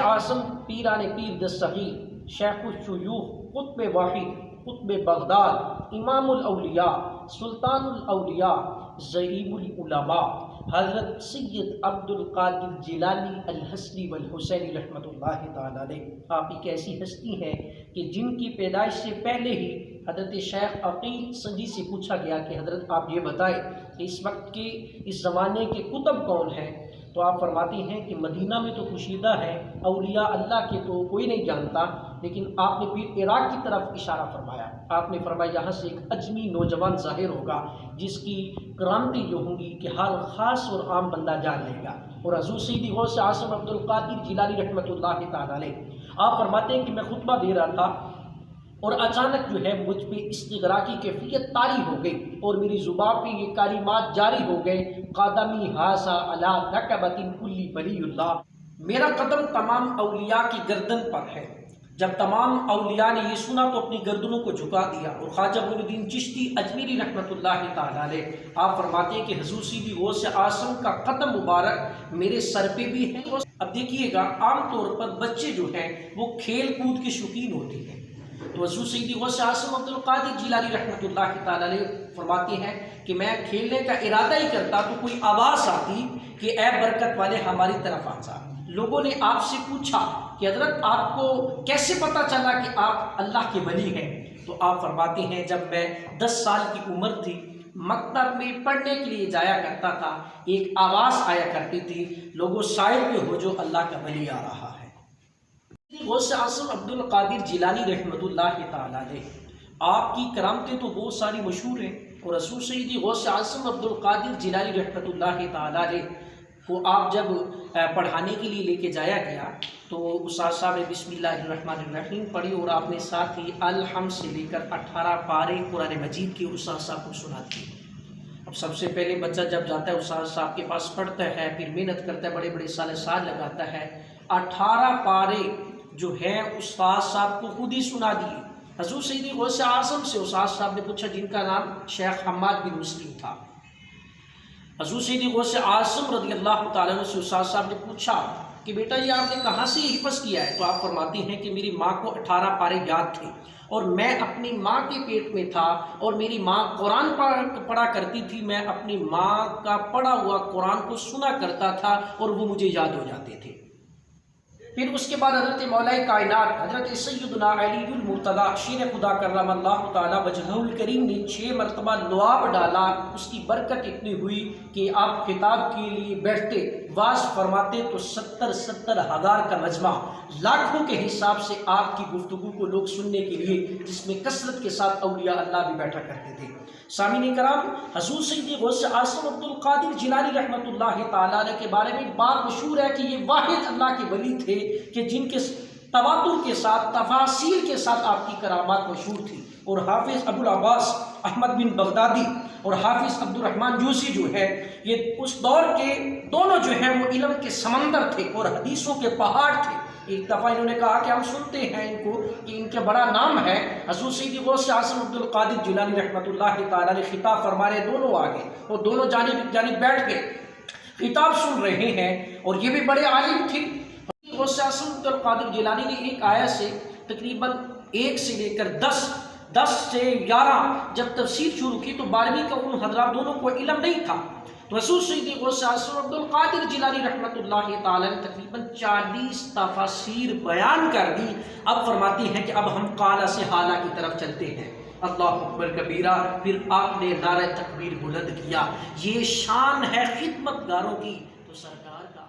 اعظم پیران پیر دستگیر شیخ الشیوخ قطب واحد قطب بغداد امام الاولیاء سلطان الاولیاء زعیم العلماء حضرت سید عبد القادر جیلانی الحسنی والحسینی رحمۃ اللہ تعالی علیہ۔ آپ ایک ایسی ہستی ہیں کہ جن کی پیدائش سے پہلے ہی حضرت شیخ عقیل سنجی سے پوچھا گیا کہ حضرت آپ یہ بتائیں کہ اس وقت کے اس زمانے کے کتب کون ہیں؟ تو آپ فرماتی ہیں کہ مدینہ میں تو پوشیدہ ہے، اولیاء اللہ کے تو کوئی نہیں جانتا، لیکن آپ نے پھر عراق کی طرف اشارہ فرمایا۔ آپ نے فرمایا یہاں سے ایک اجمی نوجوان ظاہر ہوگا جس کی کرامتی جو ہوں گی کہ ہر خاص اور عام بندہ جان لے گا، اور حضور سیدی غوث اعظم عبد القادر جیلانی رحمۃ اللہ تعالی علیہ۔ آپ فرماتے ہیں کہ میں خطبہ دے رہا تھا اور اچانک جو ہے مجھ پہ استغرا کی کیفیت طاری ہو گئی اور میری زبان پہ یہ کلمات جاری ہو گئے، قدمی ھذا علی رکبۃ کل ولی اللہ، میرا قدم تمام اولیاء کی گردن پر ہے۔ جب تمام اولیاء نے یہ سنا تو اپنی گردنوں کو جھکا دیا، اور خواجہ معین الدین چشتی اجمیری رحمۃ اللہ تعالی علیہ آپ فرماتے ہیں کہ حضور سیدی غوث اعظم کا قدم مبارک میرے سر پہ بھی ہے۔ اب دیکھیے گا عام طور پر بچے جو ہیں وہ کھیل کود کے شوقین ہوتے ہیں، تو حضور سیدی غوث اعظم عبد القادر جیلانی رحمۃ اللہ تعالی علیہ فرماتے ہیں کہ میں کھیلنے کا ارادہ ہی کرتا تو کوئی آواز آتی کہ اے برکت والے ہماری طرف آ جا۔ لوگوں نے آپ سے پوچھا کہ حضرت آپ کو کیسے پتہ چلا کہ آپ اللہ کے ولی ہیں؟ تو آپ فرماتے ہیں جب میں 10 سال کی عمر تھی، مکتب میں پڑھنے کے لیے جایا کرتا تھا، ایک آواز آیا کرتی تھی، لوگوں سائل پہ ہو جو اللہ کا ولی آ رہا ہے۔ غوث اعظم عبد القادر جیلانی رحمۃ اللہ تعالی علیہ آپ کی کرامتیں تو بہت ساری مشہور ہیں، اور حضور سیدی غوث اعظم عبد القادر جیلانی رحمۃ اللہ تعالی علیہ کو آپ جب پڑھانے کے لیے لے کے جایا گیا تو استاد صاحب نے بسم اللہ الرحمن الرحیم پڑھی، اور آپ نے ساتھ ہی الحمد سے لے کر 18 پارے قرآن مجید کی استاد صاحب کو سنا دی۔ اب سب سے پہلے بچہ جب جاتا ہے استاد صاحب کے پاس پڑھتا ہے، پھر محنت کرتا ہے، بڑے بڑے سال لگاتا ہے، 18 پارے جو ہے استاد صاحب کو خود ہی سنا دیے۔ حضور سیدی غوث اعظم سے استاد صاحب نے پوچھا، جن کا نام شیخ حماد بن مسلم تھا، حضور سیدی غوث اعظم رضی اللہ تعالیٰ عنہ سے استاد صاحب نے پوچھا کہ بیٹا یہ آپ نے کہاں سے حفظ کیا ہے؟ تو آپ فرماتی ہیں کہ میری ماں کو 18 پارے یاد تھے، اور میں اپنی ماں کے پیٹ میں تھا، اور میری ماں قرآن پڑھا کرتی تھی، میں اپنی ماں کا پڑھا ہوا قرآن کو سنا کرتا تھا اور وہ مجھے یاد ہو جاتے تھے۔ پھر اس کے بعد حضرت مولا کائنات حضرت سیدنا علی المرتضیٰ شیر خدا کرم اللہ تعالی وجہہ الکریم نے 6 مرتبہ لعاب ڈالا، اس کی برکت اتنی ہوئی کہ آپ خطاب کے لیے بیٹھتے، واعظ فرماتے تو 70 ہزار کا مجمع، لاکھوں کے حساب سے آپ کی گفتگو کو لوگ سننے کے لیے، جس میں کثرت کے ساتھ اولیاء اللہ بھی بیٹھا کرتے تھے۔ سامعین کرام، حضور سیدی غوث اعظم عبد القادر جیلانی رحمۃ اللہ تعالی علیہ کے بارے میں بات مشہور ہے کہ یہ واحد اللہ کے ولی تھے کہ جن کے تواتر کے ساتھ، تفاصیل کے ساتھ آپ کی کرامات مشہور تھی، اور حافظ ابو العباس احمد بن بغدادی اور حافظ عبد الرحمن جوزی جو ہے یہ اس دور کے دونوں جو ہیں وہ علم کے سمندر تھے اور حدیثوں کے پہاڑ تھے۔ ایک دفعہ انہوں نے کہا کہ ہم سنتے ہیں ان کو کہ ان کا بڑا نام ہے حضور سیدی غوث اعظم عبد القادر جیلانی رحمۃ اللہ تعالی علیہ، خطاب فرما رہے، دونوں آگے اور دونوں جانب بیٹھ کے خطاب سن رہے ہیں، اور یہ بھی بڑے عالم تھے۔ غوث اعظم عبد القادر جیلانی نے ایک آیت سے تقریباً 1 سے لے کر 10 سے 11 جب تفسیر شروع کی تو 12ویں کا ان حضرات دونوں کو علم نہیں تھا، تو حضور سیدی غوث اعظم عبد القادر جیلانی رحمۃ اللہ تعالی نے تقریباً 40 تفاسیر بیان کر دی۔ اب فرماتی ہیں کہ اب ہم قالا سے حالا کی طرف چلتے ہیں، اللہ اکبر کبیرہ، پھر آپ نے نعرہ تکبیر بلند کیا۔ یہ شان ہے خدمت گاروں کی، تو سرکار کا